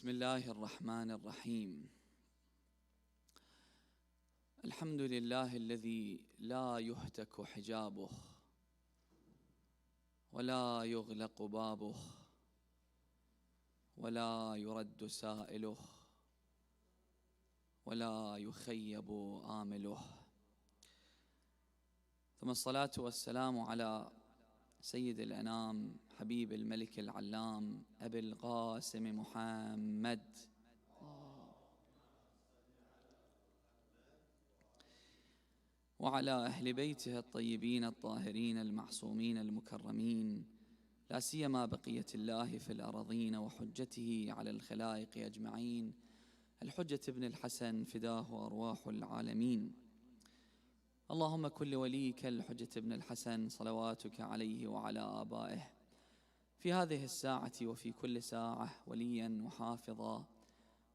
بسم الله الرحمن الرحيم. الحمد لله الذي لا يهتك حجابه ولا يغلق بابه ولا يرد سائله ولا يخيب آمله، ثم الصلاة والسلام على سيد الأنام حبيب الملك العلام أبي القاسم محمد وعلى أهل بيته الطيبين الطاهرين المعصومين المكرمين، لا سيما بقية الله في الأراضين وحجته على الخلائق أجمعين، الحجة ابن الحسن فداه أرواح العالمين. اللهم كن لوليك الحجة ابن الحسن صلواتك عليه وعلى آبائه في هذه الساعة وفي كل ساعة وليا وحافظا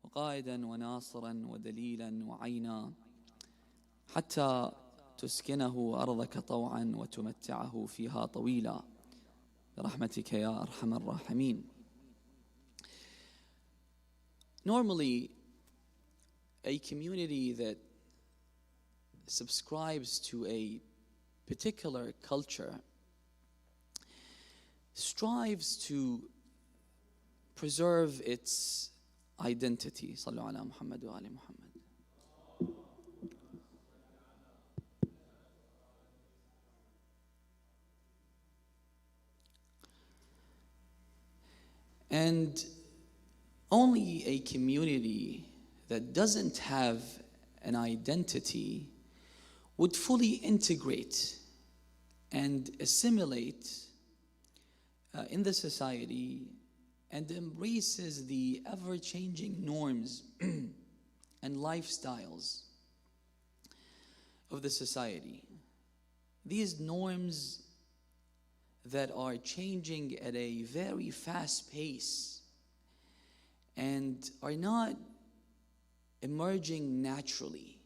وقائدا وناصرا ودليلا وعينا، حتى تسكنه أرضك طوعا وتمتعه فيها طويلا برحمتك يا أرحم الراحمين. Normally, a community that subscribes to a particular culture strives to preserve its identity. صلوا على محمد وآل محمد. And only a community that doesn't have an identity would fully integrate and assimilate in the society and embraces the ever-changing norms and lifestyles of the society. These norms that are changing at a very fast pace and are not emerging naturally.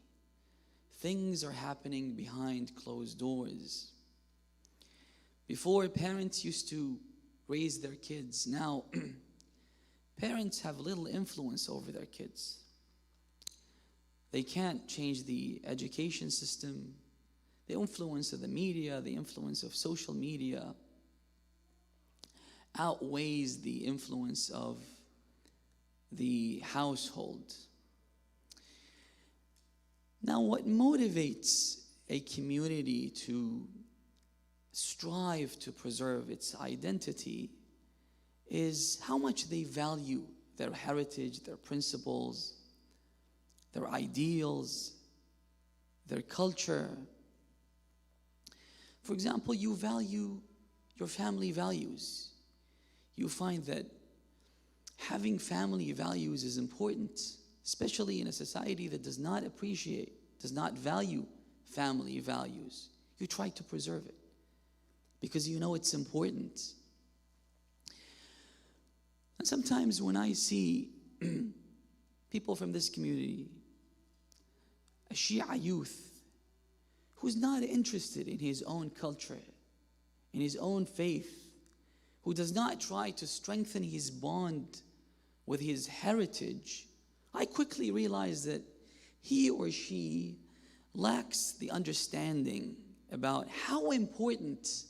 Things are happening behind closed doors. Before, parents used to raise their kids. Now, parents have little influence over their kids. They can't change the education system. The influence of the media, the influence of social media outweighs the influence of the household. Now, what motivates a community to strive to preserve its identity is how much they value their heritage, their principles, their ideals, their culture. For example, you value your family values. You find that having family values is important, especially in a society that does not appreciate, does not value family values. You try to preserve it because you know it's important. And sometimes when I see people from this community, a Shia youth who's not interested in his own culture, in his own faith, who does not try to strengthen his bond with his heritage, I quickly realize that he or she lacks the understanding about how important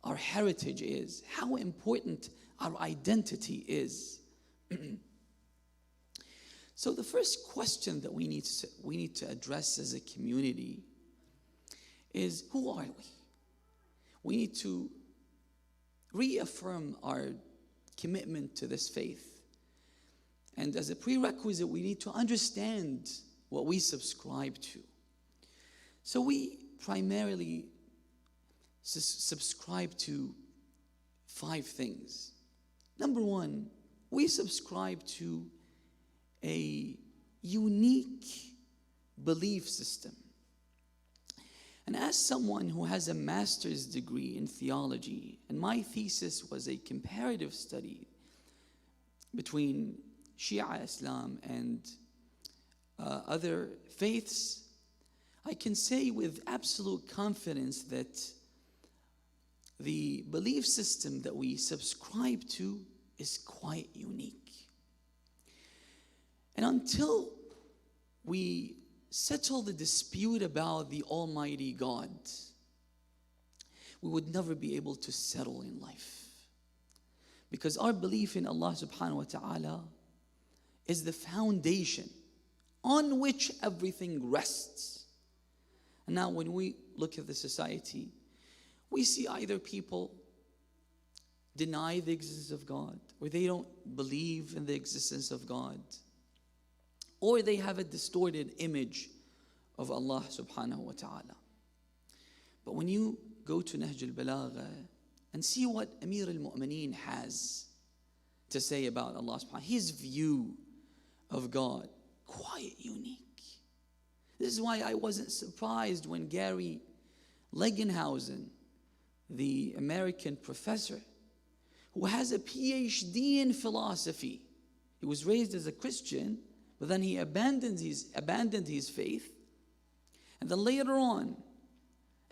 our heritage is, how important our identity is. So the first question that we need to address as a community is, who are we? We need to reaffirm our commitment to this faith. And as a prerequisite, we need to understand what we subscribe to. So we primarily subscribe to 5 things. Number 1, we subscribe to a unique belief system. And as someone who has a master's degree in theology, and my thesis was a comparative study between Shia Islam and other faiths, I can say with absolute confidence that the belief system that we subscribe to is quite unique. And until we settle the dispute about the Almighty God, we would never be able to settle in life. Because our belief in Allah subhanahu wa ta'ala is the foundation on which everything rests. And now when we look at the society, we see either people deny the existence of God, or they don't believe in the existence of God, or they have a distorted image of Allah subhanahu wa ta'ala. But when you go to Nahj al-Balagha and see what Amir al-Mu'mineen has to say about Allah subhanahu wa ta'ala, his view of God, quite unique. This is why I wasn't surprised when Gary Legenhausen, the American professor, who has a PhD in philosophy, he was raised as a Christian, but then he abandoned his faith. And then later on,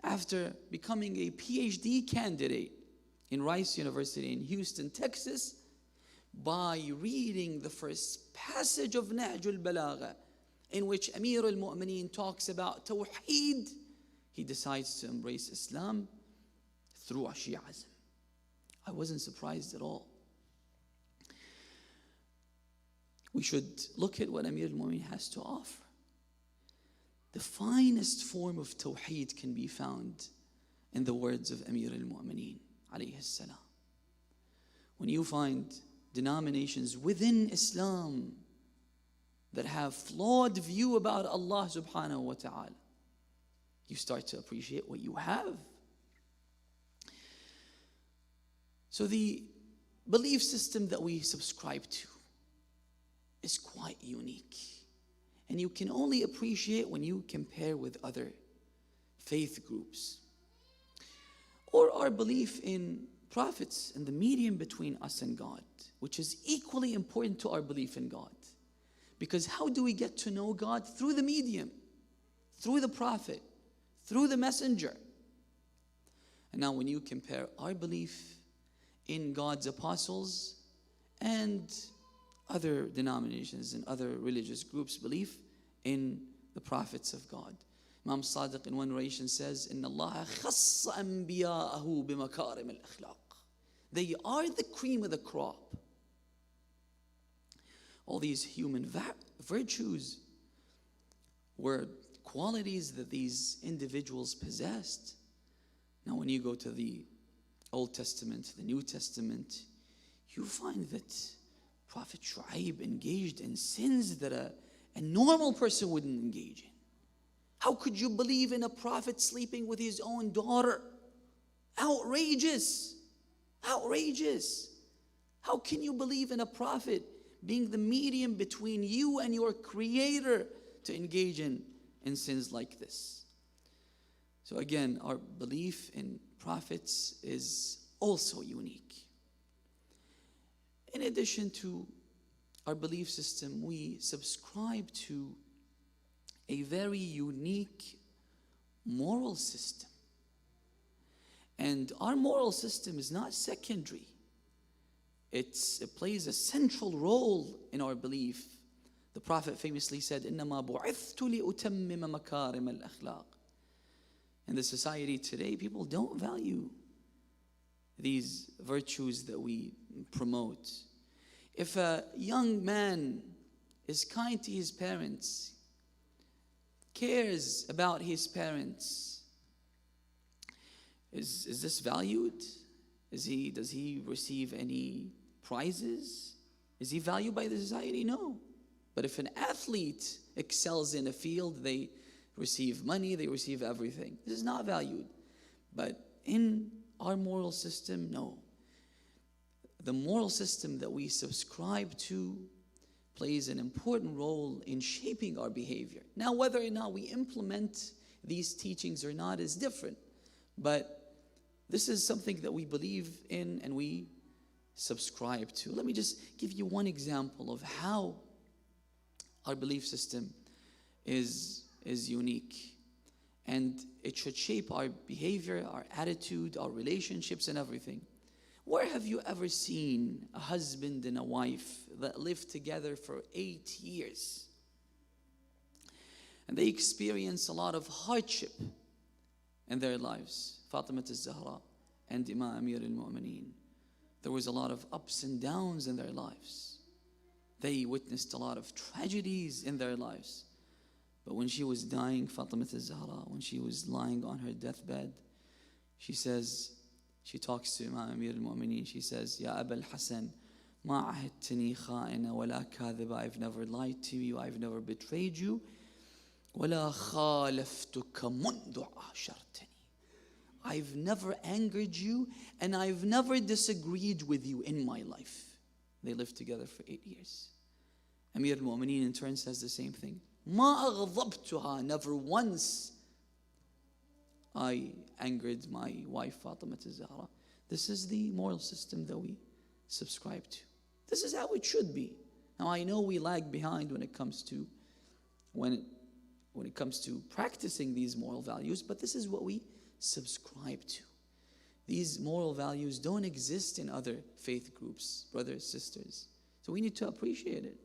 after becoming a PhD candidate in Rice University in Houston, Texas, by reading the first passage of Nahj al-Balagha, in which Amir al-Mu'mineen talks about Tawheed, he decides to embrace Islam through Shi'ism. I wasn't surprised at all. We should look at what Amir al-Mu'mineen has to offer. The finest form of Tawheed can be found in the words of Amir al-Mu'mineen alayhi salam. When you find denominations within Islam that have flawed view about Allah subhanahu wa ta'ala, you start to appreciate what you have. So the belief system that we subscribe to is quite unique. And you can only appreciate when you compare with other faith groups. Or our belief in prophets and the medium between us and God, which is equally important to our belief in God. Because how do we get to know God? Through the medium, through the prophet, through the messenger. And now when you compare our belief in God's apostles and other denominations and other religious groups' belief in the prophets of God. Imam Sadiq in one narration says, "Inna Allah khassa anbiya'ahu bimakarim al-akhlaq." They are the cream of the crop. All these human virtues were qualities that these individuals possessed. Now when you go to the Old Testament, the New Testament, you find that Prophet Shu'aib engaged in sins that a normal person wouldn't engage in. How could you believe in a prophet sleeping with his own daughter? Outrageous! Outrageous! How can you believe in a prophet being the medium between you and your Creator to engage in sins like this? So again, our belief in prophets is also unique. In addition to our belief system, we subscribe to a very unique moral system. And our moral system is not secondary. It plays a central role in our belief. The Prophet famously said, إِنَّمَا بُعِثْتُ لِأُتَمِّمَ مَكَارِمَ الْأَخْلَاقِ. In the society today, people don't value these virtues that we promote. If a young man is kind to his parents, cares about his parents, is this valued? Does he receive any prizes? Is he valued by the society? No. But if an athlete excels in a field, they receive money, they receive everything. This is not valued. But in our moral system, no. The moral system that we subscribe to plays an important role in shaping our behavior. Now, whether or not we implement these teachings or not is different. But this is something that we believe in and we subscribe to. Let me just give you one example of how our belief system is unique. And it should shape our behavior, our attitude, our relationships, and everything. Where have you ever seen a husband and a wife that lived together for 8 years? And they experience a lot of hardship in their lives. Fatima al-Zahra and Imam Amir al-Mu'mineen. There was a lot of ups and downs in their lives. They witnessed a lot of tragedies in their lives. But when she was dying, Fatima al-Zahra, when she was lying on her deathbed, she talks to Imam Amir al-Mu'mineen, she says, Ya Abul Hasan, ma ahadtani kha'ina wala kadhiba, I've never lied to you, I've never betrayed you, wala khalaftuka mundu ashartani. I've never angered you, and I've never disagreed with you in my life. They lived together for 8 years. Amir al-Mu'mineen in turn says the same thing. Ma aghdabtuha, never once I angered my wife Fatima al-Zahra. This is the moral system that we subscribe to. This is how it should be. Now I know we lag behind when it comes to practicing these moral values, but this is what we subscribe to. These moral values don't exist in other faith groups, brothers, sisters. So we need to appreciate it.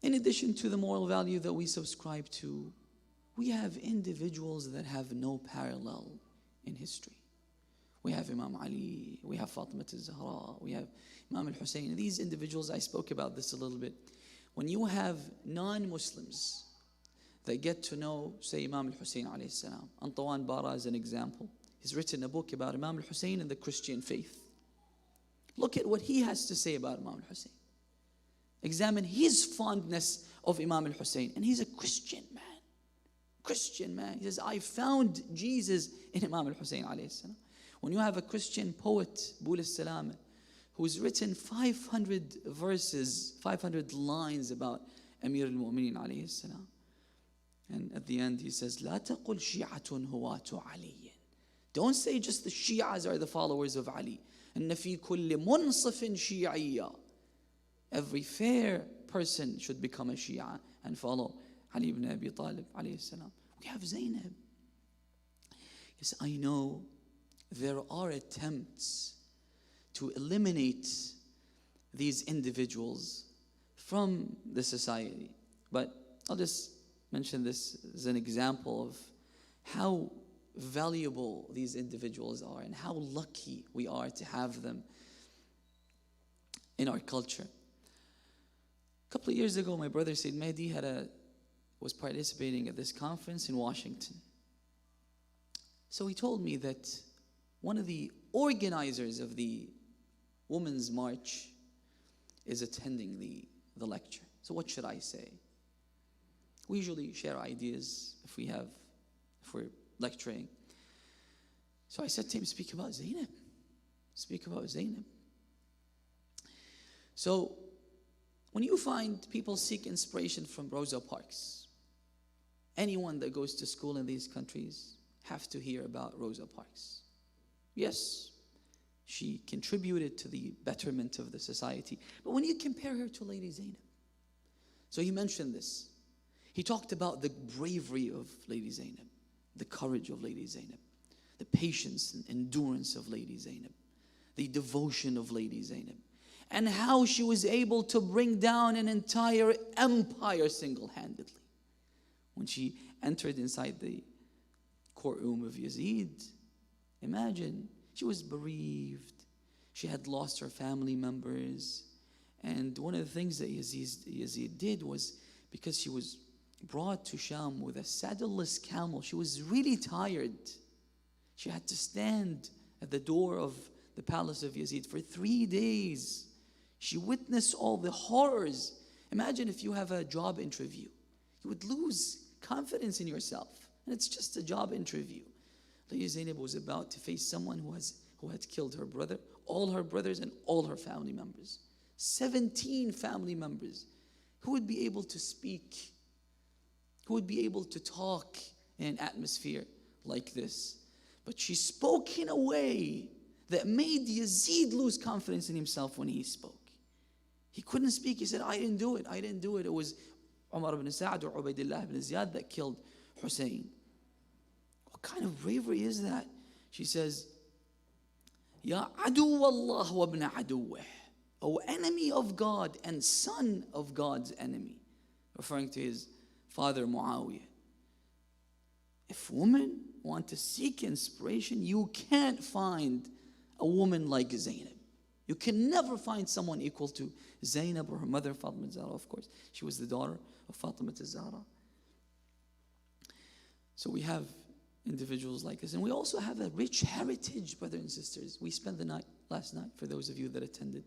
In addition to the moral value that we subscribe to, we have individuals that have no parallel in history. We have Imam Ali, we have Fatima al-Zahra, we have Imam al-Hussein. These individuals, I spoke about this a little bit. When you have non-Muslims that get to know, say, Imam al-Hussein alayhi salam. Antoine Bara is an example. He's written a book about Imam al-Hussein and the Christian faith. Look at what he has to say about Imam al-Hussein. Examine his fondness of Imam al-Hussein. And he's a Christian man. Christian man. He says, I found Jesus in Imam al-Hussein alayhi salam. When you have a Christian poet, Bul al-Salam, who's written 500 verses, 500 lines about Amir al-Mu'mineen alayhi salam. And at the end he says, لا تقل شيعة هواة علي. Don't say just the Shias are the followers of Ali. إن في كل منصف شيعية. Every fair person should become a Shia and follow Ali ibn Abi Talib alayhi salam. We have Zainab. Yes, I know there are attempts to eliminate these individuals from the society. But I'll just mention this as an example of how valuable these individuals are and how lucky we are to have them in our culture. A couple of years ago, my brother Sayyid Mehdi was participating at this conference in Washington. So he told me that one of the organizers of the Women's March is attending the lecture. So what should I say? We usually share ideas if we're lecturing. So I said to him, speak about Zainab. Speak about Zainab. So when you find people seek inspiration from Rosa Parks, anyone that goes to school in these countries have to hear about Rosa Parks. Yes, she contributed to the betterment of the society. But when you compare her to Lady Zainab, so he mentioned this. He talked about the bravery of Lady Zainab, the courage of Lady Zainab, the patience and endurance of Lady Zainab, the devotion of Lady Zainab, and how she was able to bring down an entire empire single-handedly. When she entered inside the courtroom of Yazid, imagine, she was bereaved. She had lost her family members. And one of the things that Yazid did was, because she was brought to Sham with a saddleless camel, she was really tired. She had to stand at the door of the palace of Yazid for 3 days. She witnessed all the horrors. Imagine if you have a job interview. You would lose confidence in yourself. And it's just a job interview. Lady Zainab was about to face someone who had killed her brother, all her brothers, and all her family members. 17 family members. Who would be able to speak? Who would be able to talk in an atmosphere like this? But she spoke in a way that made Yazid lose confidence in himself when he spoke. He couldn't speak. He said, I didn't do it. I didn't do it. It was Umar ibn Sa'd or Ubaidullah ibn Ziyad that killed Hussein. What kind of bravery is that? She says, Ya adu Allah wa ibn aduwwih, O enemy of God and son of God's enemy, referring to his father Muawiyah. If women want to seek inspiration, you can't find a woman like Zainab. You can never find someone equal to Zainab or her mother, Fatima Zahra, of course. She was the daughter of Fatima Zahra. So we have individuals like this. And we also have a rich heritage, brothers and sisters. We spent the night, last night, for those of you that attended,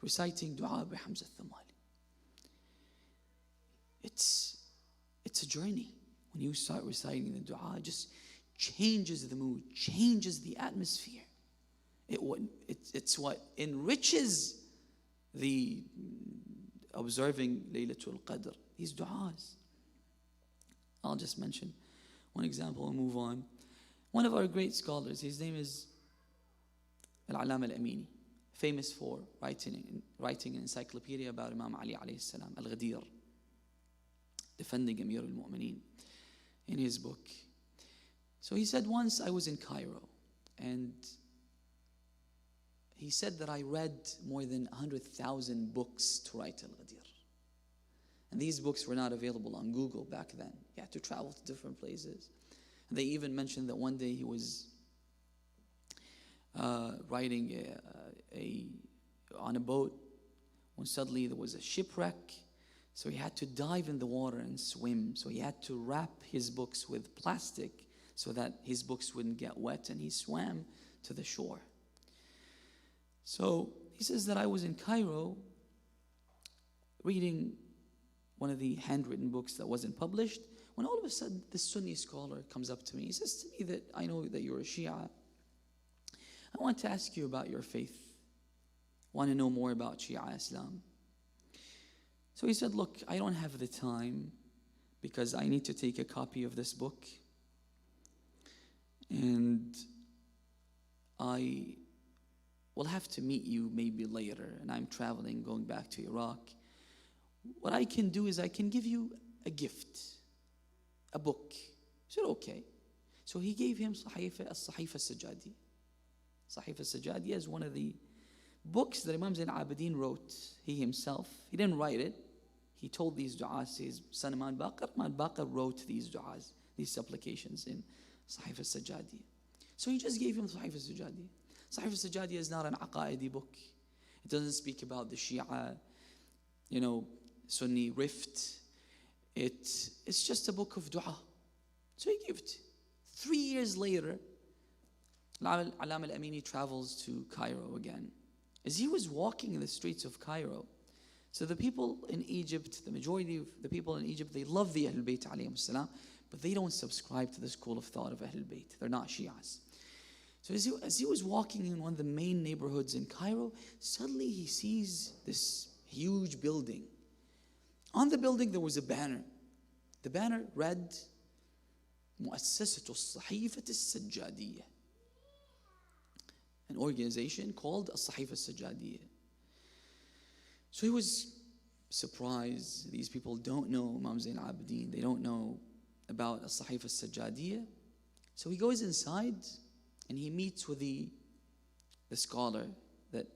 reciting Dua by Hamza Thamali. It's a journey. When you start reciting the dua, it just changes the mood, changes the atmosphere. It's what enriches the observing Laylatul Qadr, these du'as. I'll just mention one example and move on. One of our great scholars, his name is Al-Alam Al-Amini, famous for writing an encyclopedia about Imam Ali alayhi salam, Al-Ghadir, defending Amir al-Mu'mineen, in his book. So he said, once I was in Cairo, and he said that I read more than 100,000 books to write Al-Ghadir. And these books were not available on Google back then. You had to travel to different places. And they even mentioned that one day he was riding on a boat when suddenly there was a shipwreck. So he had to dive in the water and swim. So he had to wrap his books with plastic so that his books wouldn't get wet, and he swam to the shore. So he says that I was in Cairo reading one of the handwritten books that wasn't published, when all of a sudden this Sunni scholar comes up to me. He says to me that, I know that you're a Shia. I want to ask you about your faith. I want to know more about Shia Islam. So he said, look, I don't have the time because I need to take a copy of this book. And I will have to meet you maybe later. And I'm traveling, going back to Iraq. What I can do is I can give you a gift, a book. He said, okay. So he gave him Sahifa Sajadi. Sahifa Sajadi is one of the books that Imam Zain al-Abidin wrote, he himself. He didn't write it. He told these du'as to his son Imam Baqir. Imam Baqir wrote these du'as, these supplications in Sahifa Sajadi. So he just gave him Sahifa Sajadi. Sahifa Sajadi is not an aqaidi book. It doesn't speak about the Shia, Sunni rift. It's just a book of dua. So he gave it. 3 years later, Alam al-Amini travels to Cairo again. As he was walking in the streets of Cairo, so the people in Egypt, the majority of the people in Egypt, they love the Ahlul Bayt alayhim salam, but they don't subscribe to the school of thought of Ahlul Bayt. They're not Shias. So as he was walking in one of the main neighborhoods in Cairo, suddenly he sees this huge building. On the building there was a banner. The banner read, مؤسسة الصحيفة السجادية, an organization called الصحيفة السجادية. So he was surprised. These people don't know Imam Zain al-Abidin. They don't know about الصحيفة السجادية. So he goes inside and he meets with the scholar that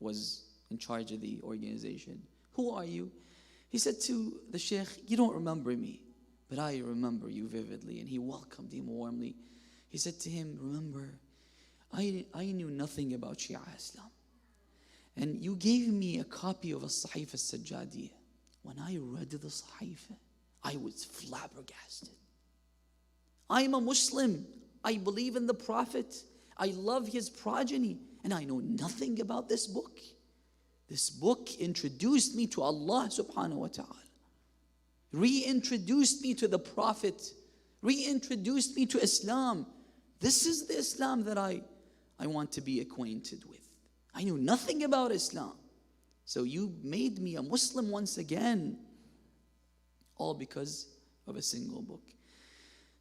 was in charge of the organization. Who are you? He said to the sheikh, you don't remember me, but I remember you vividly. And he welcomed him warmly. He said to him, remember, I knew nothing about Shia Islam. And you gave me a copy of a Sahifa Sajjadiyah. When I read the Sahifa, I was flabbergasted. I'm a Muslim. I believe in the Prophet. I love his progeny. And I know nothing about this book. This book introduced me to Allah subhanahu wa ta'ala. Reintroduced me to the Prophet. Reintroduced me to Islam. This is the Islam that I want to be acquainted with. I knew nothing about Islam. So you made me a Muslim once again. All because of a single book.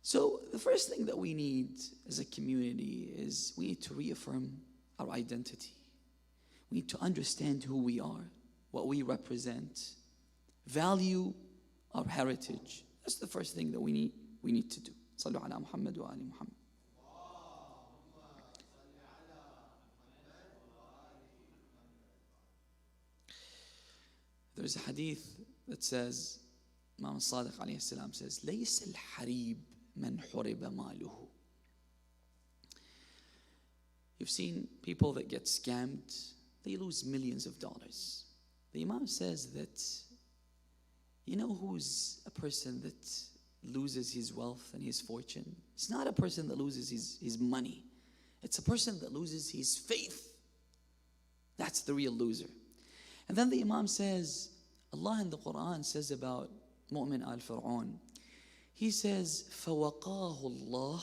So the first thing that we need as a community is we need to reaffirm our identity. We need to understand who we are, what we represent, value our heritage. That's the first thing that we need to do. Sallu ala Muhammad wa ali Muhammad. There's a hadith that says, Imam Sadiq alayhi salam says, لَيْسَ الْحَرِيبُ مَنْ حُرِبَ مَالُهُ. You've seen people that get scammed, they lose millions of dollars. The Imam says that, you know who's a person that loses his wealth and his fortune? It's not a person that loses his money. It's a person that loses his faith. That's the real loser. And then the Imam says, Allah in the Quran says about Mu'min al-Fir'aun, He says, فَوَقَاهُ اللَّهُ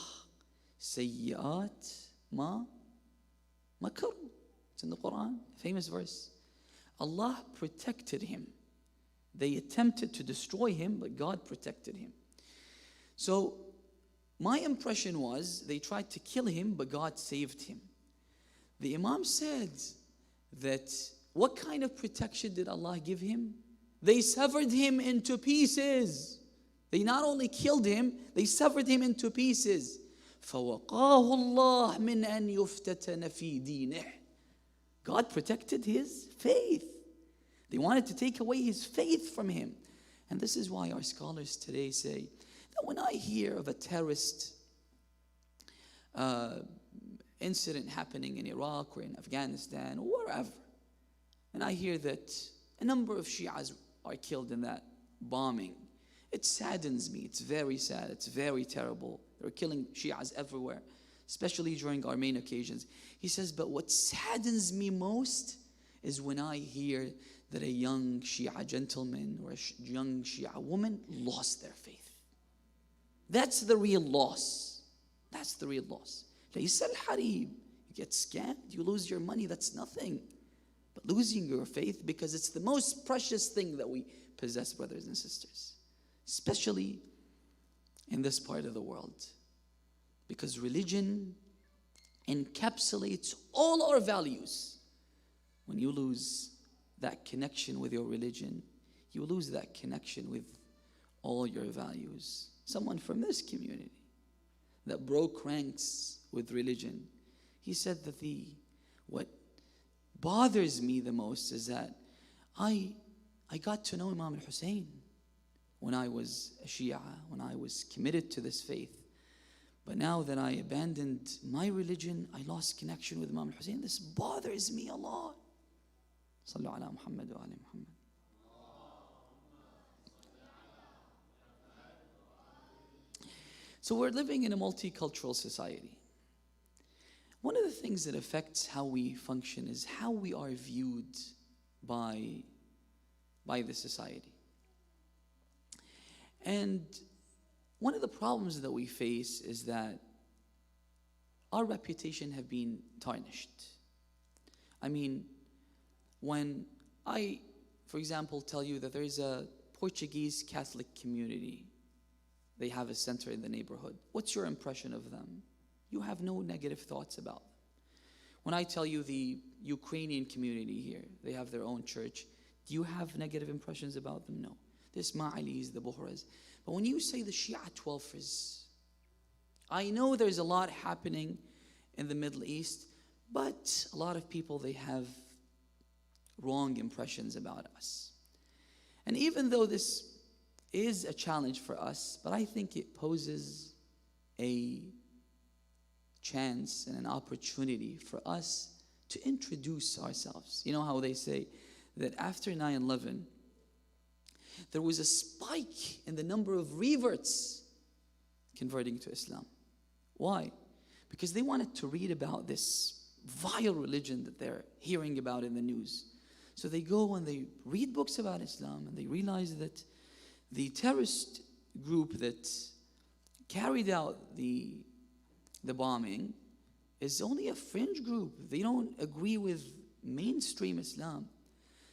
سَيِّئَاتِ مَا مَكَرُوا. It's in the Quran, famous verse. Allah protected him. They attempted to destroy him, but God protected him. So my impression was they tried to kill him, but God saved him. The Imam said that what kind of protection did Allah give him? They severed him into pieces. They not only killed him, they severed him into pieces. فَوَقَاهُ اللَّهُ مِنْ أَنْ يُفْتَتَنَ فِي دِينِهِ. God protected his faith. They wanted to take away his faith from him. And this is why our scholars today say that when I hear of a terrorist incident happening in Iraq or in Afghanistan or wherever, and I hear that a number of Shias are killed in that bombing, it saddens me. It's very sad. It's very terrible. They're killing Shias everywhere, especially during our main occasions. He says, but what saddens me most is when I hear that a young Shia gentleman or a young Shia woman lost their faith. That's the real loss. That's the real loss. لَيْسَ الْحَرِيبُ. You get scammed, you lose your money, that's nothing. But losing your faith, because it's the most precious thing that we possess, brothers and sisters, especially in this part of the world. Because religion encapsulates all our values. When you lose that connection with your religion, you lose that connection with all your values. Someone from this community that broke ranks with religion, he said that what bothers me the most is that I got to know Imam al-Hussein when I was a Shia, when I was committed to this faith. But now that I abandoned my religion, I lost connection with Imam al-Hussein. This bothers me a lot. Sallu ala Muhammad wa ala Muhammad. So we're living in a multicultural society. One of the things that affects how we function is how we are viewed by the society. And one of the problems that we face is that our reputation have been tarnished. I mean, when I, for example, tell you that there is a Portuguese Catholic community, they have a center in the neighborhood, what's your impression of them? You have no negative thoughts about them. When I tell you the Ukrainian community here, they have their own church, do you have negative impressions about them? No. The Ismailis, the Bukhras. But when you say the Shia Twelfers, I know there's a lot happening in the Middle East, but a lot of people, they have wrong impressions about us. And even though this is a challenge for us, but I think it poses a chance and an opportunity for us to introduce ourselves. You know how they say that after 9/11, there was a spike in the number of reverts converting to Islam. Why? Because they wanted to read about this vile religion that they're hearing about in the news. So they go and they read books about Islam, and they realize that the terrorist group that carried out the bombing is only a fringe group. They don't agree with mainstream Islam.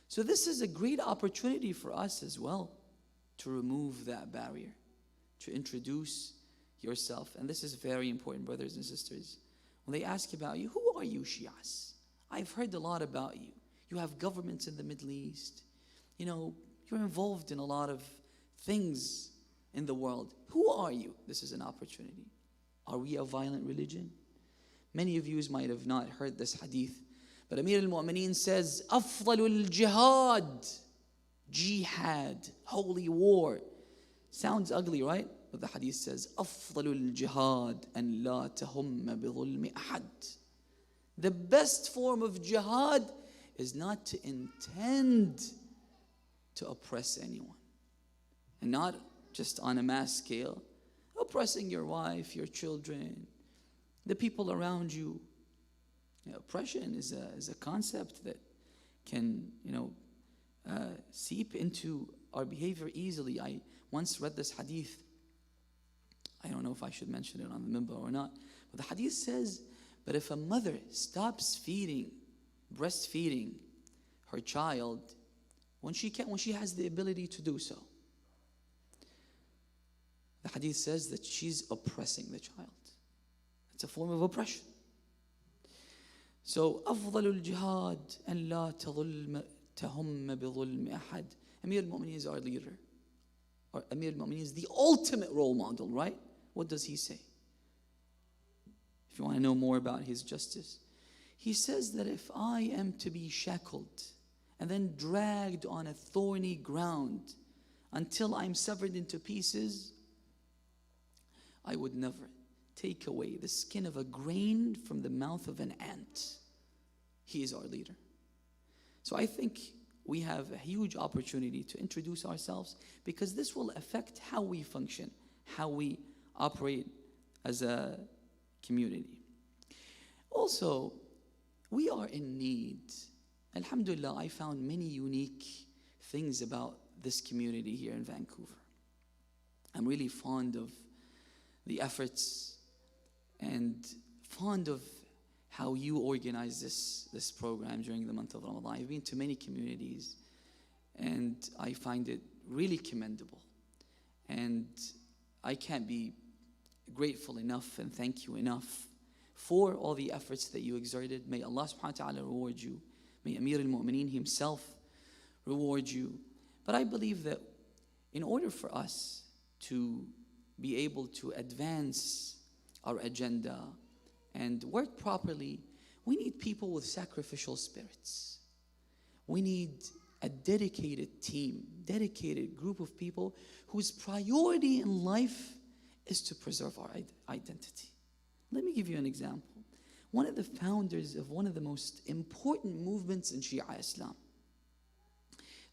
So this is a great opportunity for us as well to remove that barrier, to introduce yourself. And this is very important, brothers and sisters. When they ask about you, who are you, Shias? I've heard a lot about you. You have governments in the Middle East. You know, you're involved in a lot of things in the world. Who are you? This is an opportunity. Are we a violent religion? Many of you might have not heard this hadith, but Amir al-Mu'mineen says, أفضل الجهاد jihad, holy war. Sounds ugly, right? But the hadith says, أفضل الجهاد أن لا تهم بظلم أحد. The best form of jihad is not to intend to oppress anyone. And not just on a mass scale. Oppressing your wife, your children, the people around you. Oppression is a concept that can, seep into our behavior easily. I once read this hadith. I don't know if I should mention it on the minbar or not. But the hadith says, but if a mother stops breastfeeding her child, when she has the ability to do so, the hadith says that she's oppressing the child. It's a form of oppression. So, أفضل الجهاد أن لا تهم بظلم أحد. Amir al-Mu'mineen is our leader. Or Amir al-Mu'mineen is the ultimate role model, right? What does he say? If you want to know more about his justice, he says that if I am to be shackled and then dragged on a thorny ground until I'm severed into pieces, I would never take away the skin of a grain from the mouth of an ant. He is our leader. So I think we have a huge opportunity to introduce ourselves, because this will affect how we function, how we operate as a community. Also, we are in need. Alhamdulillah, I found many unique things about this community here in Vancouver. I'm really fond of the efforts and fond of how you organize this program during the month of Ramadan. I've been to many communities and I find it really commendable. And I can't be grateful enough and thank you enough for all the efforts that you exerted. May Allah subhanahu wa ta'ala reward you. May Amir al-Mu'mineen himself reward you. But I believe that in order for us to be able to advance our agenda and work properly, we need people with sacrificial spirits. We need a dedicated team, dedicated group of people whose priority in life is to preserve our identity. Let me give you an example. One of the founders of one of the most important movements in Shia Islam,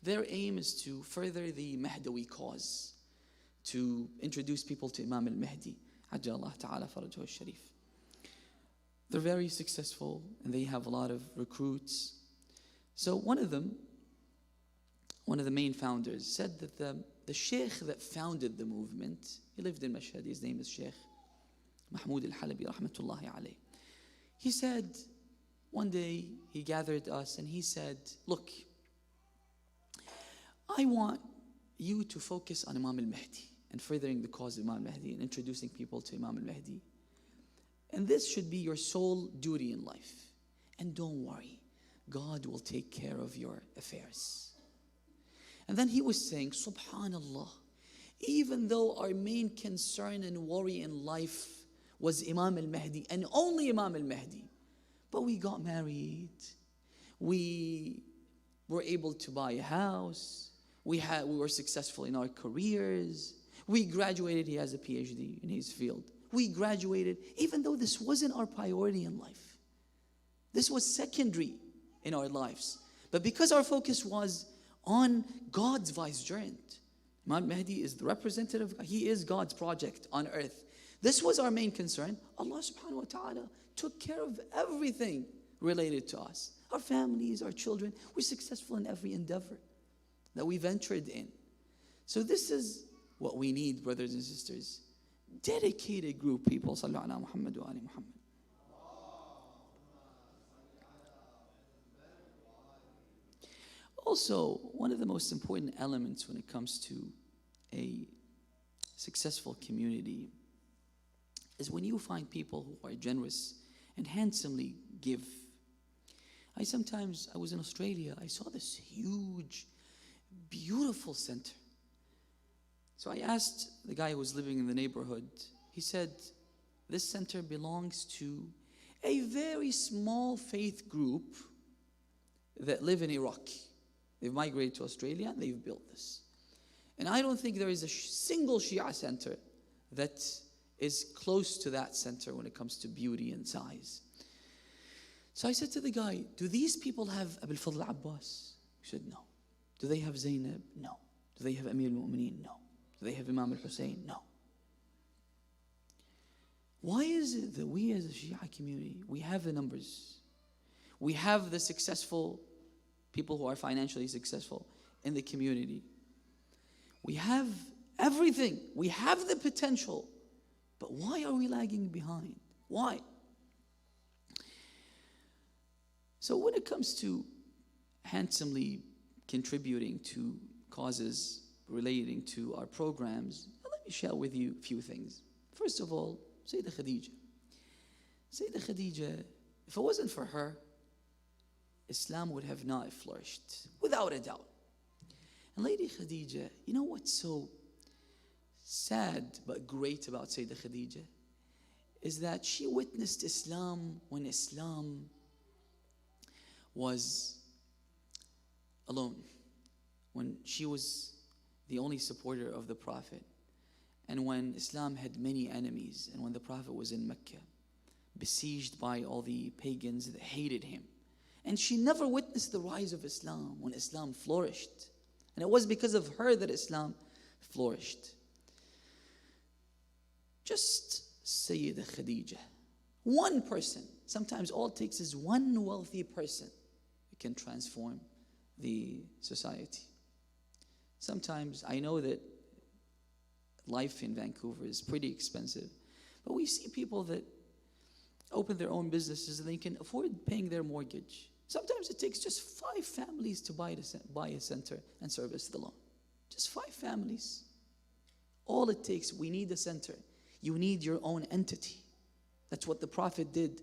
their aim is to further the Mahdawi cause, to introduce people to Imam al-Mahdi, Ajjallah ta'ala farajahu al-Sharif. They're very successful and they have a lot of recruits. So one of the main founders, said that the sheikh that founded the movement, he lived in Mashhad, his name is Sheikh Mahmoud al-Halabi rahmatullahi alayh. He said, one day he gathered us and he said, look, I want you to focus on Imam al-Mahdi and furthering the cause of Imam al-Mahdi and introducing people to Imam al-Mahdi. And this should be your sole duty in life. And don't worry, God will take care of your affairs. And then he was saying, subhanallah, even though our main concern and worry in life was Imam al-Mahdi and only Imam al-Mahdi, but we got married, we were able to buy a house, we were successful in our careers, we graduated, he has a PhD in his field. We graduated, even though this wasn't our priority in life. This was secondary in our lives. But because our focus was on God's vicegerent, Imam Mahdi is the representative, he is God's project on earth. This was our main concern. Allah subhanahu wa ta'ala took care of everything related to us. Our families, our children, we're successful in every endeavor that we ventured in. So this is what we need, brothers and sisters. Dedicated group people. Sallu ala Muhammad wa ali Muhammad. Also, one of the most important elements when it comes to a successful community is when you find people who are generous and handsomely give. I was in Australia, I saw this huge, beautiful center. So I asked the guy who was living in the neighborhood, he said, this center belongs to a very small faith group that live in Iraq. They've migrated to Australia and they've built this. And I don't think there is a single Shia center that is close to that center when it comes to beauty and size. So I said to the guy, do these people have Abil Fadl Abbas? He said, no. Do they have Zainab? No. Do they have Amir al-Mu'mineen? No. Do they have Imam al-Hussein? No. Why is it that we as a Shia community, we have the numbers, we have the successful people who are financially successful in the community, we have everything, we have the potential, but why are we lagging behind? Why? So when it comes to handsomely contributing to causes relating to our programs, let me share with you a few things. First of all, Sayyidah Khadija. Sayyidah Khadija, if it wasn't for her, Islam would have not flourished, without a doubt. And Lady Khadija, you know what's so sad but great about Sayyidah Khadija? Is that she witnessed Islam when Islam was alone, when she was the only supporter of the Prophet, and when Islam had many enemies, and when the Prophet was in Mecca, besieged by all the pagans that hated him. And she never witnessed the rise of Islam when Islam flourished. And it was because of her that Islam flourished. Just Sayyidah Khadija, one person, sometimes all it takes is one wealthy person who can transform the society. Sometimes I know that life in Vancouver is pretty expensive, but we see people that open their own businesses and they can afford paying their mortgage. Sometimes it takes just 5 families to buy a center and service the loan. Just 5 families. All it takes, we need a center. You need your own entity. That's what the Prophet did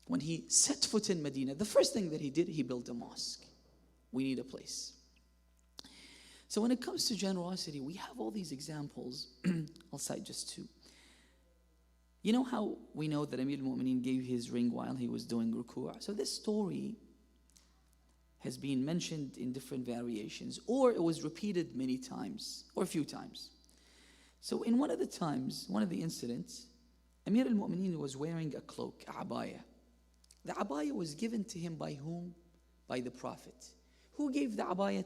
when he set foot in Medina. The first thing that he did, he built a mosque. We need a place. So when it comes to generosity, we have all these examples. I'll cite just 2. You know how we know that Amir al-Mu'mineen gave his ring while he was doing ruku'? So this story has been mentioned in different variations, or it was repeated many times, or a few times. So in one of the incidents, Amir al-Mu'mineen was wearing a cloak, a abaya. The abaya was given to him by whom? By the Prophet. Who gave the abaya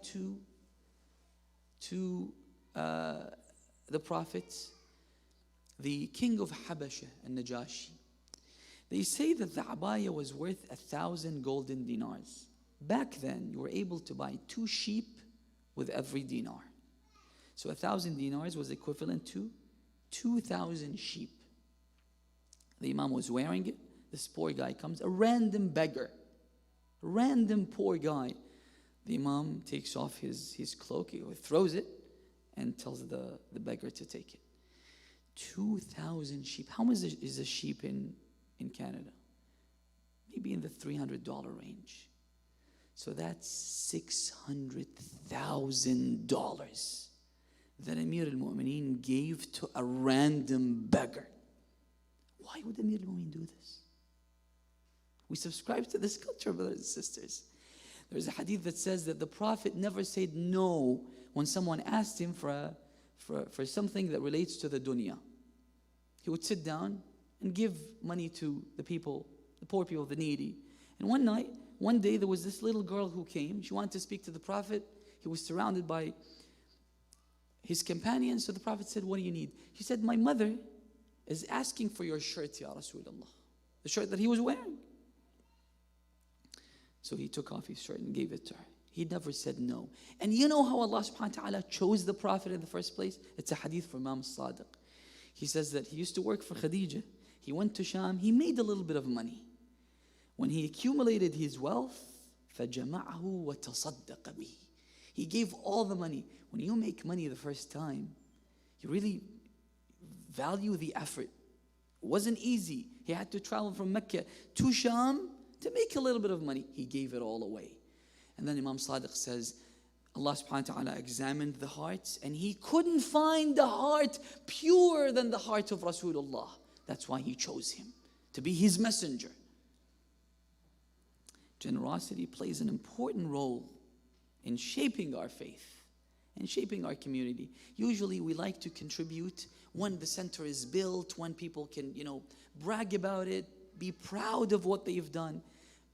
to the Prophet? The king of Habasha, Najashi. They say that the abaya was worth 1,000 golden dinars. Back then, you were able to buy 2 sheep with every dinar. So 1,000 dinars was equivalent to 2,000 sheep. The Imam was wearing it. This poor guy comes, a random beggar, random poor guy. The Imam takes off his cloak, he throws it, and tells the beggar to take it. 2,000 sheep. How much is a sheep in Canada? Maybe in the $300 range. So that's $600,000 that Amir al-Mu'mineen gave to a random beggar. Why would Amir al-Mu'mineen do this? We subscribe to this culture, brothers and sisters. There's a hadith that says that the Prophet never said no when someone asked him for something that relates to the dunya. He would sit down and give money to the people, the poor people, the needy. And one day there was this little girl who came. She wanted to speak to the Prophet. He was surrounded by his companions. So the Prophet said, what do you need? She said, my mother is asking for your shirt, Ya Rasulullah. The shirt that he was wearing. So he took off his shirt and gave it to her. He never said no. And you know how Allah subhanahu wa ta'ala chose the Prophet in the first place? It's a hadith from Imam Sadiq. He says that he used to work for Khadija. He went to Sham. He made a little bit of money. When he accumulated his wealth, فَجَمَعَهُ وَتَصَدَّقَ بِهِ. He gave all the money. When you make money the first time, you really value the effort. It wasn't easy. He had to travel from Mecca to Sham to make a little bit of money. He gave it all away. And then Imam Sadiq says, Allah subhanahu wa ta'ala examined the hearts and he couldn't find the heart purer than the heart of Rasulullah. That's why he chose him to be his messenger. Generosity plays an important role in shaping our faith and shaping our community. Usually we like to contribute when the center is built, when people can, brag about it, be proud of what they've done.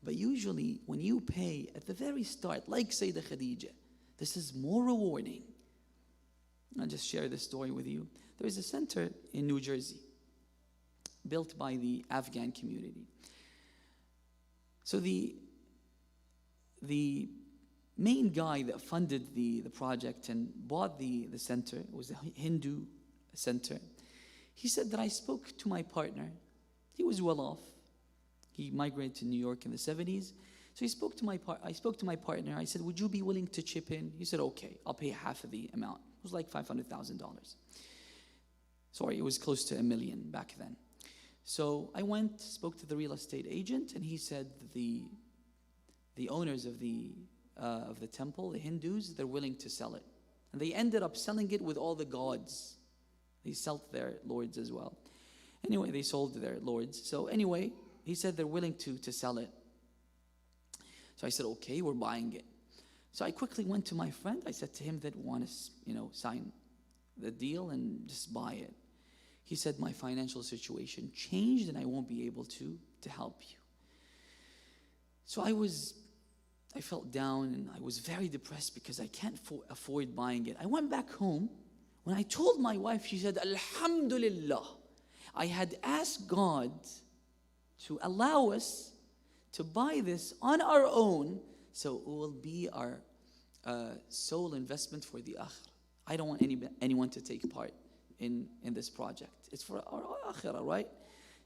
But usually when you pay at the very start, like Sayyidah Khadija, this is more rewarding. I'll just share this story with you. There is a center in New Jersey built by the Afghan community. So the main guy that funded the project and bought the center, it was a Hindu center. He said that I spoke to my partner. He was well off. He migrated to New York in the 70s. So I spoke to my partner. I said, would you be willing to chip in? He said, okay, I'll pay half of the amount. It was like $500,000. Sorry, it was close to $1 million back then. So I went, spoke to the real estate agent, and he said the owners of the temple, the Hindus, they're willing to sell it. And they ended up selling it with all the gods. They sold their lords as well. Anyway, they sold their lords. So anyway, he said they're willing to sell it. So I said, okay, we're buying it. So I quickly went to my friend. I said to him that we want to, sign the deal and just buy it. He said, my financial situation changed and I won't be able to help you. So I felt down and I was very depressed because I can't afford buying it. I went back home. When I told my wife, she said, Alhamdulillah, I had asked God to allow us to buy this on our own, so it will be our sole investment for the akhirah. I don't want anyone to take part in this project. It's for our akhirah, right?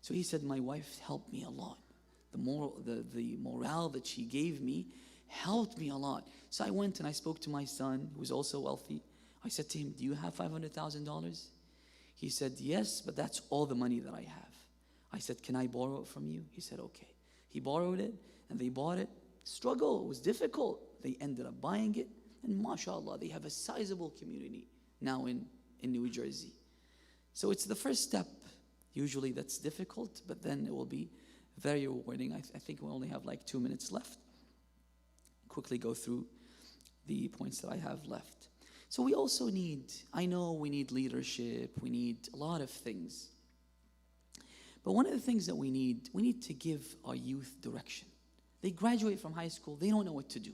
So he said, my wife helped me a lot. The morale that she gave me helped me a lot. So I went and I spoke to my son, who was also wealthy. I said to him, do you have $500,000? He said, yes, but that's all the money that I have. I said, can I borrow it from you? He said, okay. He borrowed it and they bought it. Struggle, it was difficult. They ended up buying it. And mashallah, they have a sizable community now in New Jersey. So it's the first step. Usually that's difficult, but then it will be very rewarding. I think we only have like 2 minutes left. Quickly go through the points that I have left. So we also need leadership, we need a lot of things. But one of the things that we need to give our youth direction. They graduate from high school, they don't know what to do.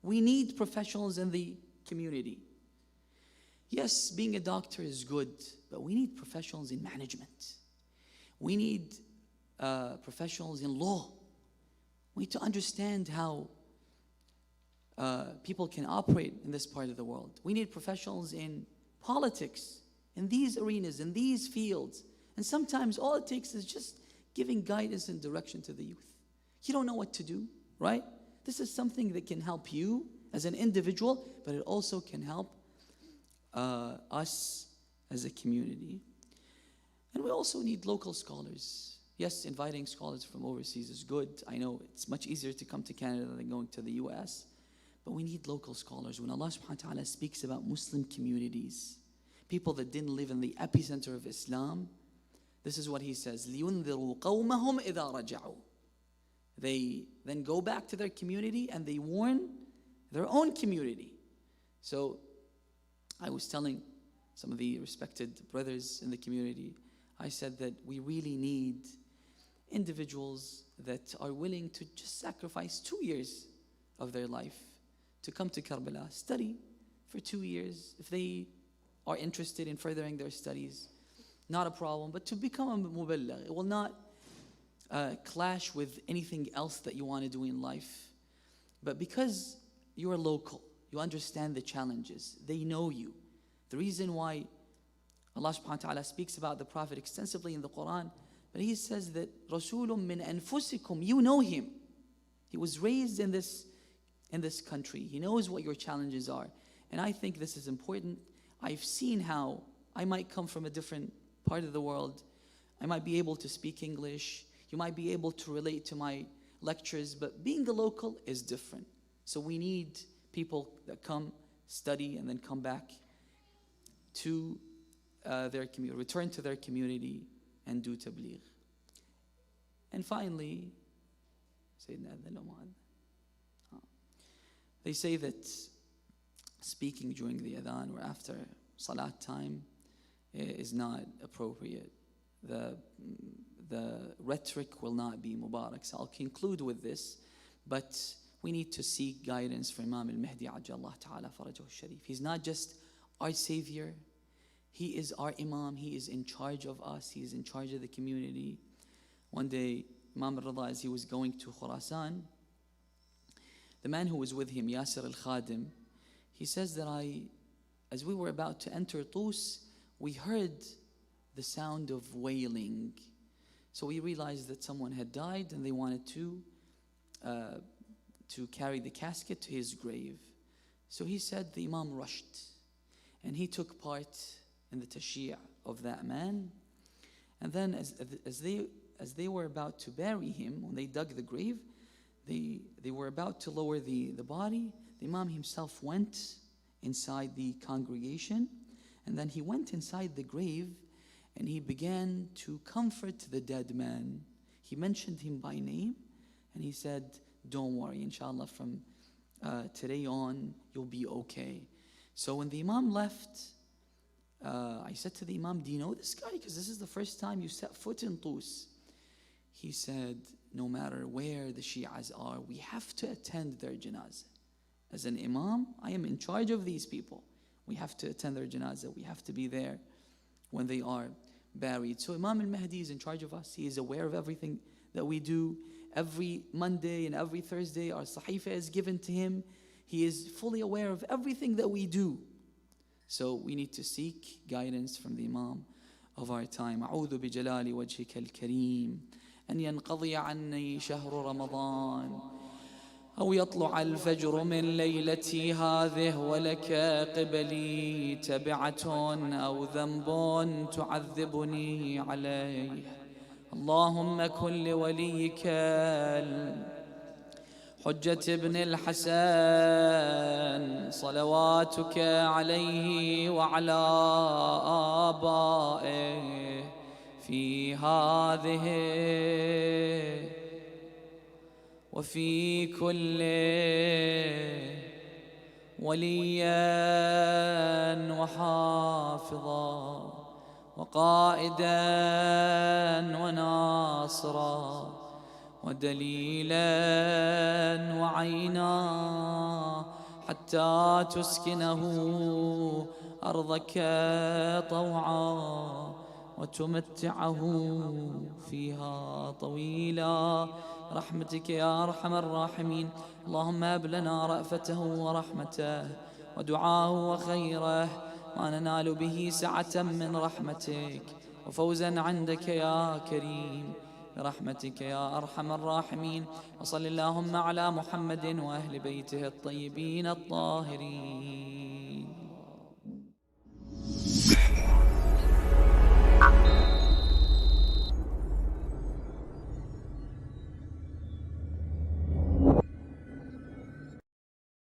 We need professionals in the community. Yes, being a doctor is good, but we need professionals in management. We need professionals in law. We need to understand how people can operate in this part of the world. We need professionals in politics, in these arenas, in these fields. And sometimes all it takes is just giving guidance and direction to the youth. You don't know what to do, right? This is something that can help you as an individual, but it also can help us as a community. And we also need local scholars. Yes, inviting scholars from overseas is good. I know it's much easier to come to Canada than going to the US, but we need local scholars. When Allah subhanahu wa ta'ala speaks about Muslim communities, people that didn't live in the epicenter of Islam, this is what he says, لِيُنذِرُوا قَوْمَهُمْ إِذَا رَجَعُوا. They then go back to their community and they warn their own community. So I was telling some of the respected brothers in the community, I said that we really need individuals that are willing to just sacrifice 2 years of their life to come to Karbala, study for 2 years. If they are interested in furthering their studies, not a problem, but to become a muballigh, it will not clash with anything else that you want to do in life. But because you are local, you understand the challenges, they know you. The reason why Allah subhanahu wa ta'ala speaks about the Prophet extensively in the Quran, but he says that Rasulun min anfusikum, you know him. He was raised in this country. He knows what your challenges are. And I think this is important. I've seen how I might come from a different part of the world. I might be able to speak English. You might be able to relate to my lectures, but being a local is different. So we need people that come, study, and then come back to their community, return to their community and do tabligh. And finally, they say that speaking during the adhan or after salat time is not appropriate. The rhetoric will not be Mubarak. So I'll conclude with this, but we need to seek guidance from Imam al-Mahdi Ajjallah Ta'ala Farajahu Sharif. He's not just our savior, he is our Imam, he is in charge of us, he is in charge of the community. One day, Imam al-Rida, as he was going to Khurasan, the man who was with him, Yasir al-Khadim, he says that as we were about to enter Tus, we heard the sound of wailing. So we realized that someone had died and they wanted to carry the casket to his grave. So he said the Imam rushed and he took part in the tashyi' of that man. And then as they were about to bury him, when they dug the grave, they were about to lower the body. The Imam himself went inside the congregation, and then he went inside the grave and he began to comfort the dead man. He mentioned him by name and he said, don't worry, inshallah, from today on you'll be okay. So when the Imam left, I said to the Imam, do you know this guy? Because this is the first time you set foot in Tus. He said, no matter where the Shi'as are, we have to attend their janazah. As an Imam, I am in charge of these people. We have to attend their janazah. We have to be there when they are buried. So Imam al-Mahdi is in charge of us. He is aware of everything that we do. Every Monday and every Thursday, our sahifa is given to him. He is fully aware of everything that we do. So we need to seek guidance from the Imam of our time. أعوذ بجلال وجهك الكريم أن ينقضي عني شهر رمضان أو يطلع الفجر من ليلتي هذه ولك قبلي تبعة أو ذنب تعذبني عليه. اللهم كن لوليك حجة ابن الحسن صلواتك عليه وعلى آبائه في هذه وفي كل وليا وحافظا وقائدا وناصرا ودليلا وعينا حتى تسكنه أرضك طوعا وتمتعه فيها طويلا رحمتك يا أرحم الراحمين. اللهم هب لنا رأفته ورحمته ودعاءه وخيره ما ننال به سعة من رحمتك وفوزا عندك يا كريم برحمتك يا أرحم الراحمين. وصل اللهم على محمد وأهل بيته الطيبين الطاهرين.